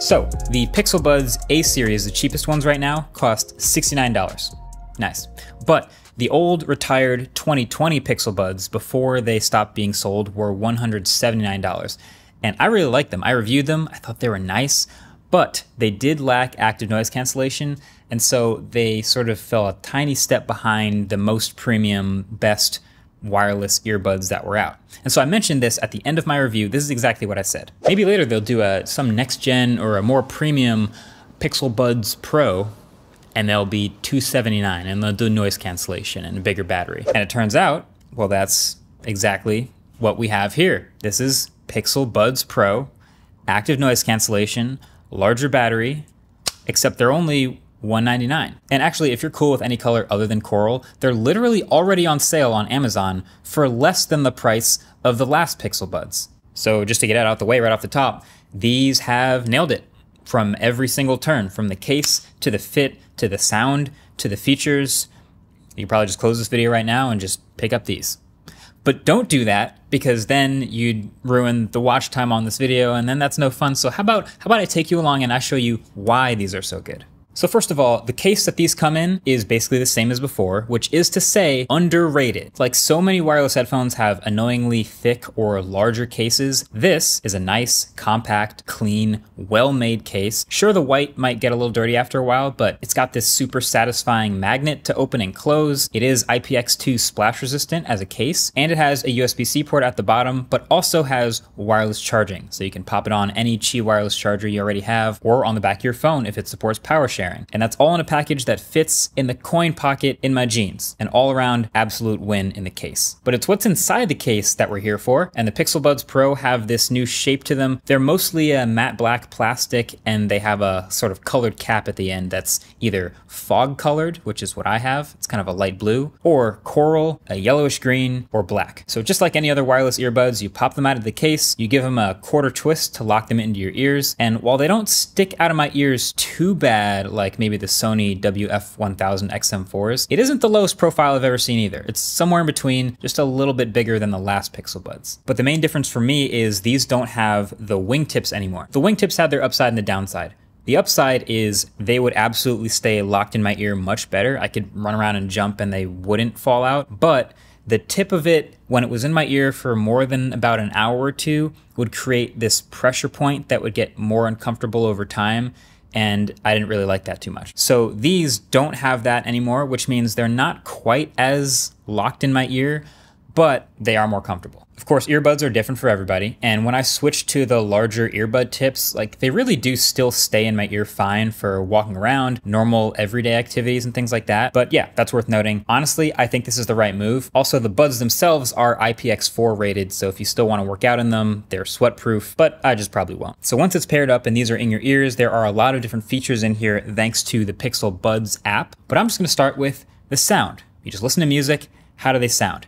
So the Pixel Buds A series, the cheapest ones right now, cost $69. Nice. But the old retired 2020 Pixel Buds before they stopped being sold were $179. And I really like them. I reviewed them. I thought they were nice, but they did lack active noise cancellation. And so they sort of fell a tiny step behind the most premium, best wireless earbuds that were out. And so I mentioned this at the end of my review. This is exactly what I said. Maybe later they'll do some next gen or a more premium Pixel Buds Pro, and they'll be $279, and they'll do noise cancellation and a bigger battery. And it turns out, well, that's exactly what we have here. This is Pixel Buds Pro, active noise cancellation, larger battery, except they're only $199. And actually, if you're cool with any color other than coral, they're literally already on sale on Amazon for less than the price of the last Pixel Buds. So just to get it out the way right off the top, these have nailed it from every single turn, from the case to the fit to the sound to the features. You can probably just close this video right now and just pick up these. But don't do that, because then you'd ruin the watch time on this video, and then that's no fun. So how about I take you along and I show you why these are so good. So first of all, the case that these come in is basically the same as before, which is to say underrated. Like so many wireless headphones have annoyingly thick or larger cases, this is a nice, compact, clean, well-made case. Sure, the white might get a little dirty after a while, but it's got this super satisfying magnet to open and close. It is IPX2 splash resistant as a case, and it has a USB-C port at the bottom, but also has wireless charging. So you can pop it on any Qi wireless charger you already have, or on the back of your phone if it supports power sharing. And that's all in a package that fits in the coin pocket in my jeans. An all around absolute win in the case. But it's what's inside the case that we're here for. And the Pixel Buds Pro have this new shape to them. They're mostly a matte black plastic, and they have a sort of colored cap at the end that's either fog colored, which is what I have. It's kind of a light blue, or coral, a yellowish green, or black. So just like any other wireless earbuds, you pop them out of the case, you give them a quarter twist to lock them into your ears. And while they don't stick out of my ears too bad, like maybe the Sony WF-1000 XM4s, it isn't the lowest profile I've ever seen either. It's somewhere in between, just a little bit bigger than the last Pixel Buds. But the main difference for me is these don't have the wingtips anymore. The wingtips have their upside and the downside. The upside is they would absolutely stay locked in my ear much better. I could run around and jump and they wouldn't fall out, but the tip of it, when it was in my ear for more than about an hour or two, would create this pressure point that would get more uncomfortable over time. And I didn't really like that too much. So these don't have that anymore, which means they're not quite as locked in my ear, but they are more comfortable. Of course, earbuds are different for everybody. And when I switched to the larger earbud tips, like they really do still stay in my ear fine for walking around, normal everyday activities and things like that. But yeah, that's worth noting. Honestly, I think this is the right move. Also, the buds themselves are IPX4 rated. So if you still want to work out in them, they're sweat proof, but I just probably won't. So once it's paired up and these are in your ears, there are a lot of different features in here thanks to the Pixel Buds app. But I'm just gonna start with the sound. You just listen to music, how do they sound?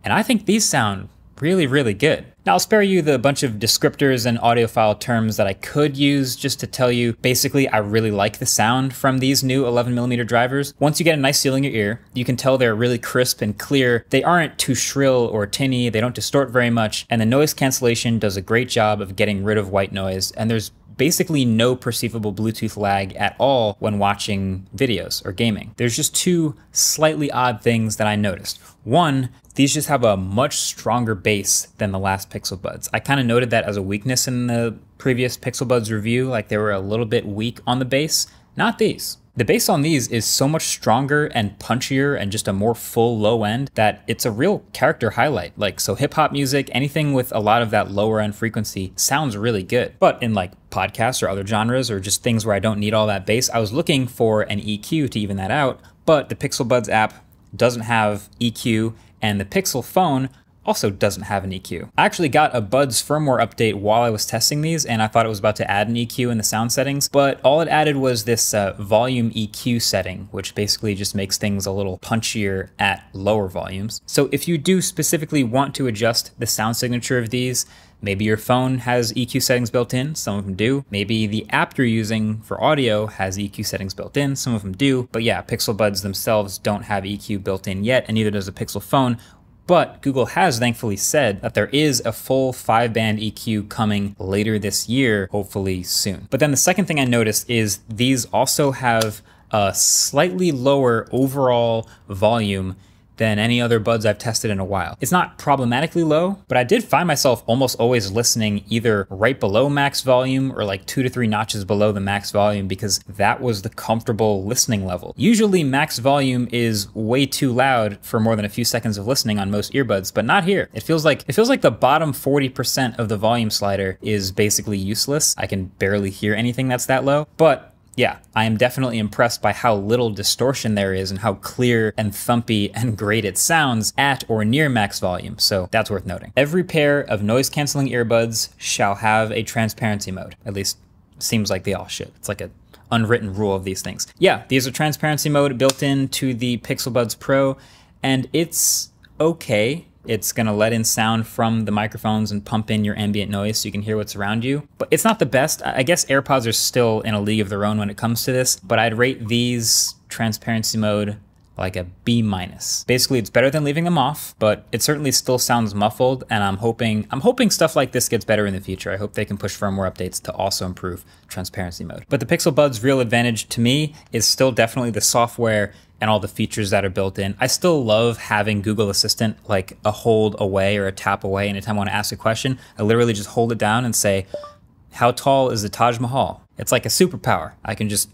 And I think these sound really, really good. Now I'll spare you the bunch of descriptors and audiophile terms that I could use just to tell you, basically, I really like the sound from these new 11mm drivers. Once you get a nice seal in your ear, you can tell they're really crisp and clear. They aren't too shrill or tinny, they don't distort very much, and the noise cancellation does a great job of getting rid of white noise, and there's basically no perceivable Bluetooth lag at all when watching videos or gaming. There's just two slightly odd things that I noticed. One, these just have a much stronger bass than the last Pixel Buds. I kind of noted that as a weakness in the previous Pixel Buds review, like they were a little bit weak on the bass. Not these. The bass on these is so much stronger and punchier and just a more full low end that it's a real character highlight. Like, so hip hop music, anything with a lot of that lower end frequency sounds really good. But in like podcasts or other genres or just things where I don't need all that bass, I was looking for an EQ to even that out, but the Pixel Buds app doesn't have EQ, and the Pixel phone also doesn't have an EQ. I actually got a Buds firmware update while I was testing these, and I thought it was about to add an EQ in the sound settings, but all it added was this volume EQ setting, which basically just makes things a little punchier at lower volumes. So if you do specifically want to adjust the sound signature of these, maybe your phone has EQ settings built in, some of them do. Maybe the app you're using for audio has EQ settings built in, some of them do. But yeah, Pixel Buds themselves don't have EQ built in yet, and neither does the Pixel phone. But Google has thankfully said that there is a full 5-band EQ coming later this year, hopefully soon. But then the second thing I noticed is these also have a slightly lower overall volume than any other buds I've tested in a while. It's not problematically low, but I did find myself almost always listening either right below max volume or like 2 to 3 notches below the max volume, because that was the comfortable listening level. Usually max volume is way too loud for more than a few seconds of listening on most earbuds, but not here. It feels like the bottom 40% of the volume slider is basically useless. I can barely hear anything that's that low, but yeah, I am definitely impressed by how little distortion there is and how clear and thumpy and great it sounds at or near max volume, so that's worth noting. Every pair of noise-canceling earbuds shall have a transparency mode. At least, seems like they all should. It's like an unwritten rule of these things. Yeah, these are transparency mode built into the Pixel Buds Pro, and it's okay. It's gonna let in sound from the microphones and pump in your ambient noise so you can hear what's around you. But it's not the best. I guess AirPods are still in a league of their own when it comes to this, but I'd rate these transparency mode like a B-. Basically, it's better than leaving them off, but it certainly still sounds muffled, and I'm hoping stuff like this gets better in the future. I hope they can push firmware updates to also improve transparency mode. But the Pixel Buds' real advantage to me is still definitely the software and all the features that are built in. I still love having Google Assistant like a hold away or a tap away. Anytime I want to ask a question, I literally just hold it down and say, how tall is the Taj Mahal? It's like a superpower. I can just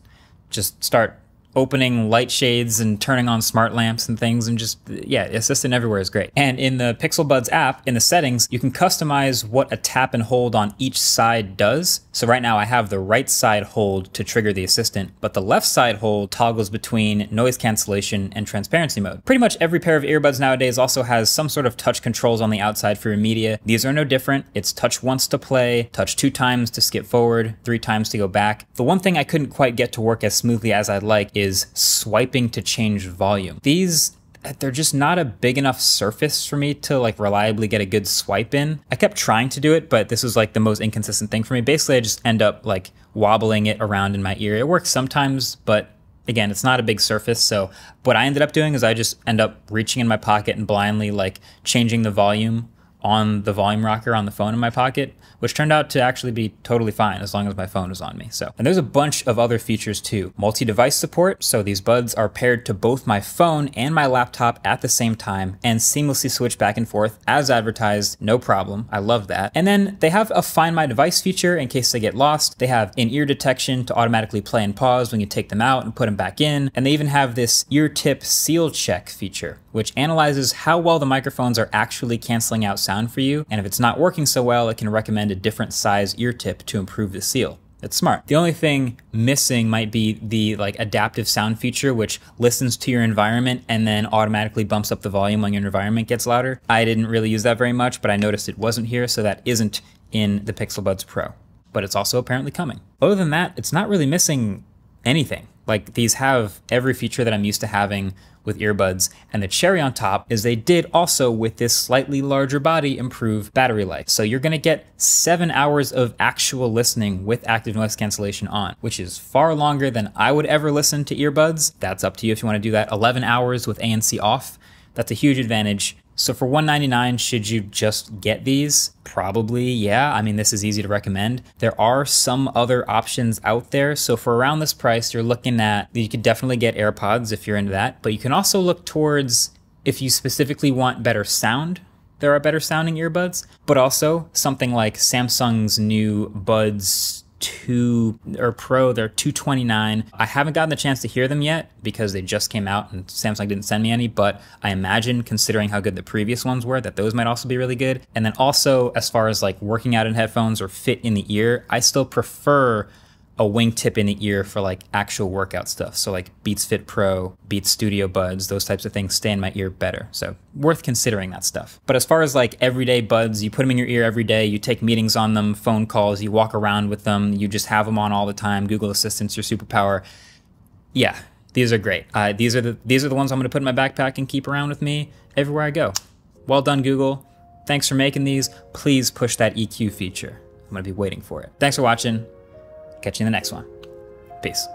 start opening light shades and turning on smart lamps and things, and just, yeah, Assistant everywhere is great. And in the Pixel Buds app, in the settings, you can customize what a tap and hold on each side does. So right now I have the right side hold to trigger the Assistant, but the left side hold toggles between noise cancellation and transparency mode. Pretty much every pair of earbuds nowadays also has some sort of touch controls on the outside for your media. These are no different. It's touch once to play, touch 2 times to skip forward, 3 times to go back. The one thing I couldn't quite get to work as smoothly as I'd like is swiping to change volume. They're just not a big enough surface for me to like reliably get a good swipe in. I kept trying to do it, but this was like the most inconsistent thing for me. Basically, I just end up like wobbling it around in my ear. It works sometimes, but again, it's not a big surface. So what I ended up doing is I just end up reaching in my pocket and blindly like changing the volume on the volume rocker on the phone in my pocket, which turned out to actually be totally fine as long as my phone was on me. So, and there's a bunch of other features too. Multi-device support, so these buds are paired to both my phone and my laptop at the same time and seamlessly switch back and forth as advertised, no problem. I love that. And then they have a Find My Device feature in case they get lost. They have in-ear detection to automatically play and pause when you take them out and put them back in. And they even have this ear tip seal check feature, which analyzes how well the microphones are actually canceling out sound for you. And if it's not working so well, it can recommend a different size ear tip to improve the seal. It's smart. The only thing missing might be the like adaptive sound feature, which listens to your environment and then automatically bumps up the volume when your environment gets louder. I didn't really use that very much, but I noticed it wasn't here, so that isn't in the Pixel Buds Pro. But it's also apparently coming. Other than that, it's not really missing anything. Like, these have every feature that I'm used to having with earbuds, and the cherry on top is they did also, with this slightly larger body, improve battery life. So you're gonna get 7 hours of actual listening with active noise cancellation on, which is far longer than I would ever listen to earbuds. That's up to you if you wanna do that. 11 hours with ANC off, that's a huge advantage. So for $199, should you just get these? Probably, yeah. I mean, this is easy to recommend. There are some other options out there. So for around this price, you're looking at, you could definitely get AirPods if you're into that, but you can also look towards, if you specifically want better sound, there are better sounding earbuds, but also something like Samsung's new Buds 2 or Pro, they're $229. I haven't gotten the chance to hear them yet because they just came out and Samsung didn't send me any, but I imagine, considering how good the previous ones were, that those might also be really good. And then also, as far as like working out in headphones or fit in the ear, I still prefer a wingtip in the ear for like actual workout stuff. So like Beats Fit Pro, Beats Studio Buds, those types of things stay in my ear better. So worth considering that stuff. But as far as like everyday buds, you put them in your ear every day, you take meetings on them, phone calls, you walk around with them, you just have them on all the time, Google Assistant's your superpower. Yeah, these are great. These are the ones I'm gonna put in my backpack and keep around with me everywhere I go. Well done, Google. Thanks for making these. Please push that EQ feature. I'm gonna be waiting for it. Thanks for watching. Catch you in the next one. Peace.